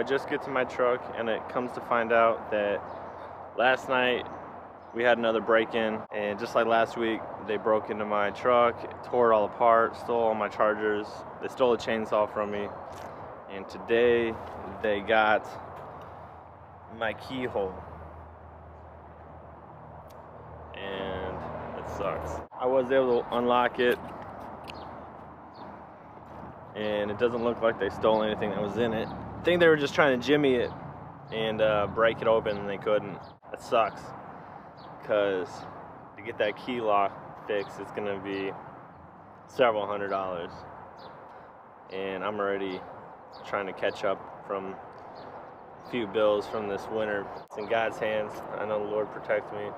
just get to my truck, and it comes to find out that last night we had another break-in, and just like last week, they broke into my truck, tore it all apart, stole all my chargers. They stole a chainsaw from me, and today they got my keyhole, and it sucks. I was able to unlock it, and it doesn't look like they stole anything that was in it. I think they were just trying to jimmy it and break it open, and they couldn't. That sucks, because to get that key lock fixed, it's gonna be several $100s, and I'm already trying to catch up from a few bills from this winter. It's in God's hands. I know the Lord protects me,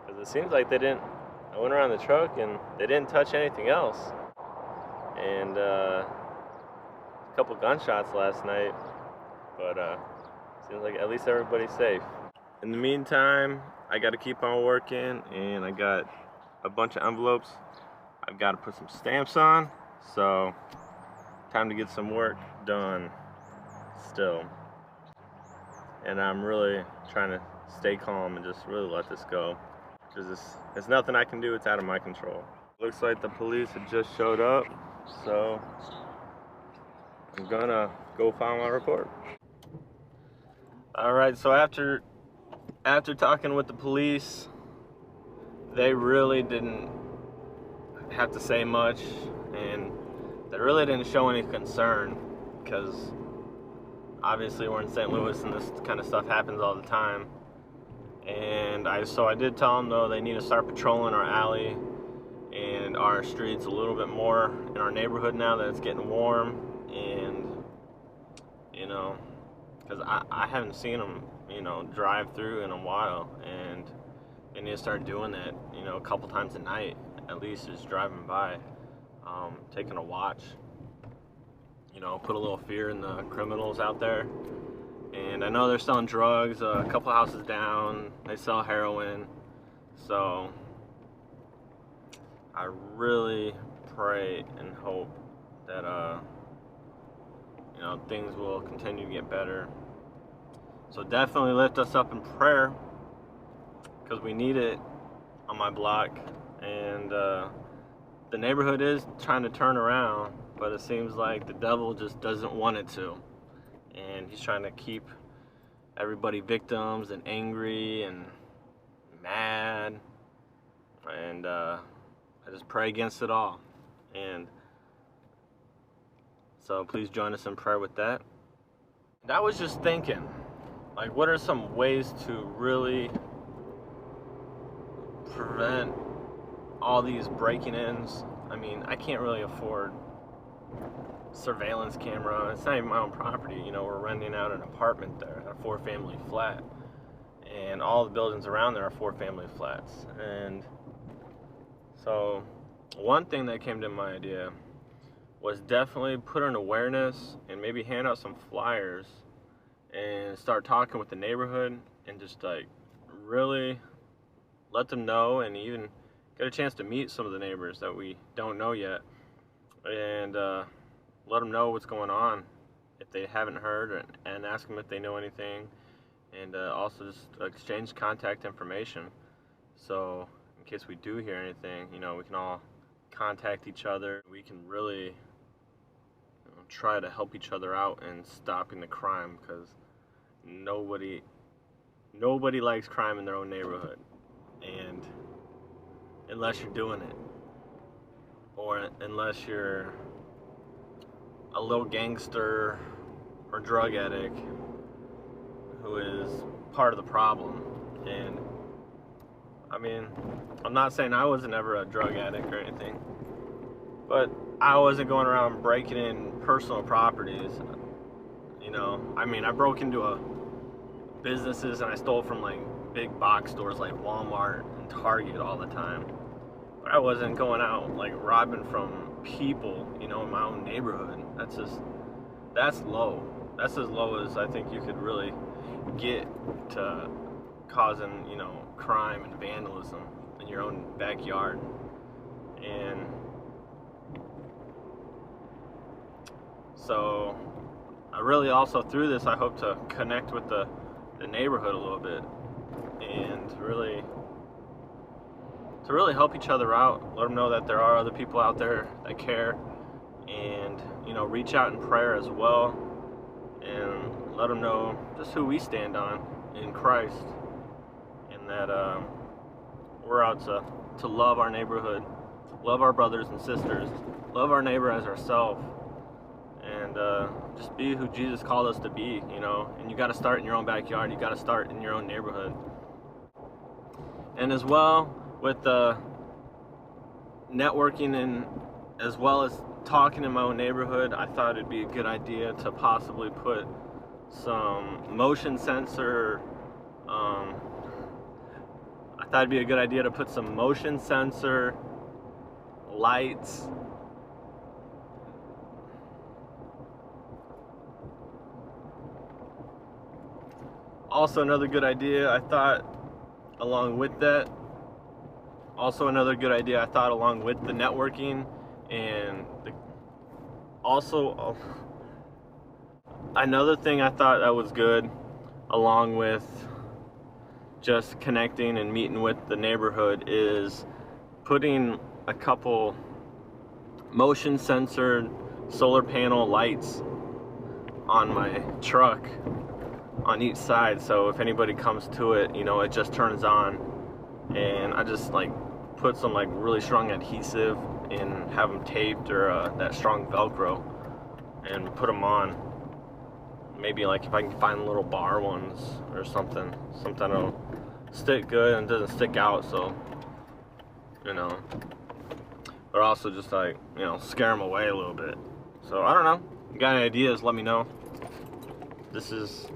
because it seems like I went around the truck and they didn't touch anything else, and a couple gunshots last night, but seems like at least everybody's safe. In the meantime, I got to keep on working, and I got a bunch of envelopes I've got to put some stamps on, so time to get some work done still. And I'm really trying to stay calm and just really let this go, because it's nothing I can do. It's out of my control. Looks like the police have just showed up, so I'm gonna go file my report. Alright, so after talking with the police, they really didn't have to say much, and they really didn't show any concern, because obviously we're in St. Louis and this kind of stuff happens all the time. And so I did tell them, though, they need to start patrolling our alley and our streets a little bit more in our neighborhood now that it's getting warm. And you know, because I haven't seen them, you know, drive through in a while, and they need to start doing that, you know, a couple times a night at least, just driving by, taking a watch, you know, put a little fear in the criminals out there. And I know they're selling drugs a couple houses down. They sell heroin. So I really pray and hope that you know, things will continue to get better. So definitely lift us up in prayer, because we need it on my block. And the neighborhood is trying to turn around, but it seems like the devil just doesn't want it to, and he's trying to keep everybody victims and angry and mad. And I just pray against it all. And so please join us in prayer with that. And I was just thinking, like, what are some ways to really prevent all these breaking-ins? I mean, I can't really afford surveillance camera. It's not even my own property. You know, we're renting out an apartment there, a 4-family flat, and all the buildings around there are 4-family flats. And so one thing that came to my idea was definitely put an awareness and maybe hand out some flyers and start talking with the neighborhood, and just like really let them know, and even get a chance to meet some of the neighbors that we don't know yet, and let them know what's going on if they haven't heard, and ask them if they know anything, and also just exchange contact information, so in case we do hear anything, you know, we can all contact each other. We can really, you know, try to help each other out in stopping the crime, because nobody likes crime in their own neighborhood, and unless you're doing it, or unless you're a little gangster or drug addict who is part of the problem. And I mean, I'm not saying I was ever a drug addict or anything, but I wasn't going around breaking in personal properties. You know, I mean, I broke into businesses and I stole from like big box stores like Walmart and Target all the time. But I wasn't going out like robbing from people, you know, in my own neighborhood. That's low. That's as low as I think you could really get to causing, you know, crime and vandalism in your own backyard. And so I really also, through this, I hope to connect with the neighborhood a little bit, and to really help each other out, let them know that there are other people out there that care, and reach out in prayer as well, and let them know just who we stand on in Christ, and that we're out to love our neighborhood, love our brothers and sisters, love our neighbor as ourselves, and just be who Jesus called us to be, and you got to start in your own backyard, you got to start in your own neighborhood. And as well, with networking and as well as talking in my own neighborhood, I thought it'd be a good idea to possibly put some motion sensor lights. Also, another good idea I thought along with the networking, and another thing I thought that was good, along with just connecting and meeting with the neighborhood, is putting a couple motion censored solar panel lights on my truck on each side, so if anybody comes to it, it just turns on. And I just put some really strong adhesive and have them taped, or that strong Velcro, and put them on. Maybe if I can find little bar ones or something that'll stick good and doesn't stick out, so but also just scare them away a little bit. So I don't know, you got any ideas, let me know. This is,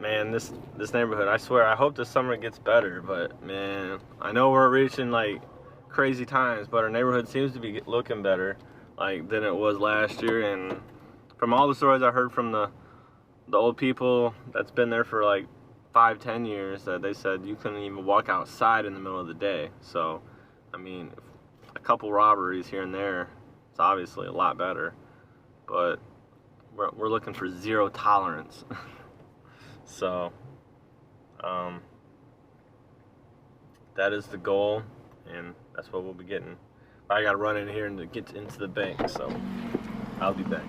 man, this neighborhood, I swear, I hope this summer it gets better, but man, I know we're reaching crazy times, but our neighborhood seems to be looking better than it was last year. And from all the stories I heard from the old people that's been there for 5-10 years, that they said you couldn't even walk outside in the middle of the day. So I mean, a couple robberies here and there, it's obviously a lot better, but we're looking for zero tolerance. So that is the goal, and that's what we'll be getting. I gotta run in here and get into the bank, so I'll be back.